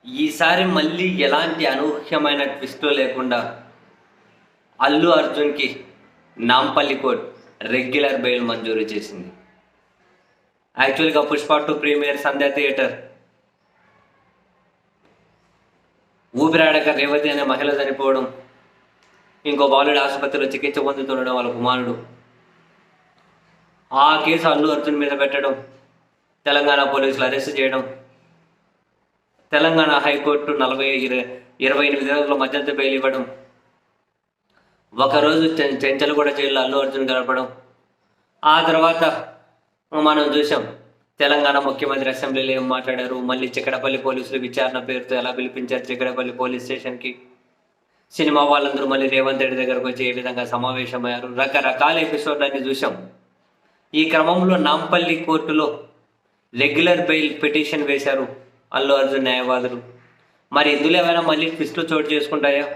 ఈసారి మళ్ళీ ఎలాంటి అనూహ్యమైన ట్విస్టు లేకుండా అల్లు అర్జున్కి నాంపల్లి కోర్ట్ రెగ్యులర్ బెయిల్ మంజూరు చేసింది. యాక్చువల్గా పుష్ప 2 ప్రీమియర్ సంధ్యా థియేటర్ ఊపిరాడక రేవతి అనే మహిళ చనిపోవడం, ఇంకో బాలుడు ఆసుపత్రిలో చికిత్స పొందుతుండడం వాళ్ళ కుమారుడు, ఆ కేసు అల్లు అర్జున్ మీద పెట్టడం, తెలంగాణ పోలీసులు అరెస్ట్ చేయడం, తెలంగాణ హైకోర్టు 28 రోజుల మధ్యంతర బెయిల్ ఇవ్వడం, ఒకరోజు చెంచల్గూడ జైల్లో అల్లు అర్జున్ గడపడం, ఆ తర్వాత మనం చూసాం తెలంగాణ ముఖ్యమంత్రి అసెంబ్లీలో ఏం మాట్లాడారు, మళ్ళీ చిక్కడపల్లి పోలీసులు విచారణ పేరుతో ఎలా పిలిపించారు చిక్కడపల్లి పోలీస్ స్టేషన్కి, సినిమా వాళ్ళందరూ మళ్ళీ రేవంత్ రెడ్డి దగ్గరకు వచ్చి ఏ విధంగా సమావేశమయ్యారు, రకరకాల ఎపిసోడ్లన్నీ చూసాం. ఈ క్రమంలో నాంపల్లి కోర్టులో రెగ్యులర్ బెయిల్ పిటిషన్ వేశారు అల్లు అర్జున్ న్యాయవాదులు. మరి ఇందులో ఏమైనా మళ్ళీ ట్విస్టులు చోటు చేసుకుంటాయా?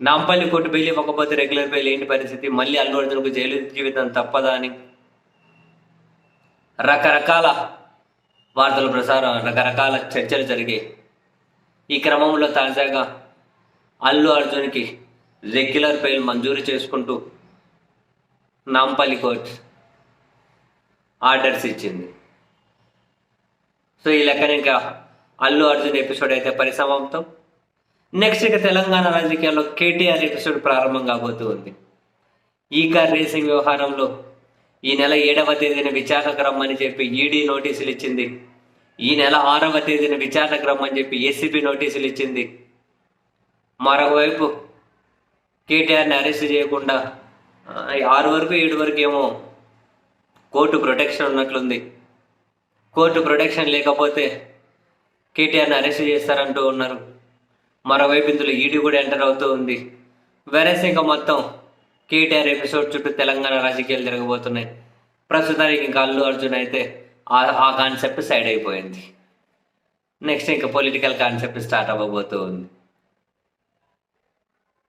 నాంపల్లి కోర్టు బెయిల్ ఇవ్వకపోతే రెగ్యులర్ బెయిల్ ఏంటి పరిస్థితి? మళ్ళీ అల్లు అర్జున్కు జైలు జీవితం తప్పదా అని రకరకాల వార్తల ప్రసారం, రకరకాల చర్చలు జరిగాయి. ఈ క్రమంలో తాజాగా అల్లు అర్జున్కి రెగ్యులర్ బెయిల్ మంజూరు చేసుకుంటూ నాంపల్లి కోర్టు ఆర్డర్స్ ఇచ్చింది. సో ఈ లెక్కన ఇంకా అల్లు అర్జున్ ఎపిసోడ్ అయితే పరిసమాప్తం. నెక్స్ట్ ఇక తెలంగాణ రాజకీయాల్లో కేటీఆర్ ఎపిసోడ్ ప్రారంభం కాబోతూ ఉంది. ఈ కార్ రేసింగ్ వ్యవహారంలో ఈ నెల 7వ తేదీన విచారణకు రమ్మని చెప్పి ఈడీ నోటీసులు ఇచ్చింది. ఈ నెల 6వ తేదీన విచారణకు రమ్మని చెప్పి ఏసీబీ నోటీసులు ఇచ్చింది. మరోవైపు కేటీఆర్ని అరెస్ట్ చేయకుండా 6 వరకు 7 వరకు ఏమో కోర్టు ప్రొటెక్షన్ ఉన్నట్లుంది. కోర్టు ప్రొటెక్షన్ లేకపోతే కేటీఆర్ని అరెస్ట్ చేస్తారంటూ ఉన్నారు. మరోవైపు ఇందులో ఈడీ కూడా ఎంటర్ అవుతూ ఉంది. వెరస్ ఇంకా మొత్తం కేటీఆర్ ఎపిసోడ్ చుట్టూ తెలంగాణ రాజకీయాలు జరగబోతున్నాయి. ప్రస్తుతానికి ఇంకా అల్లు అర్జున్ అయితే ఆ కాన్సెప్ట్ సైడ్ అయిపోయింది. నెక్స్ట్ ఇంకా పొలిటికల్ కాన్సెప్ట్ స్టార్ట్ అవ్వబోతూ ఉంది.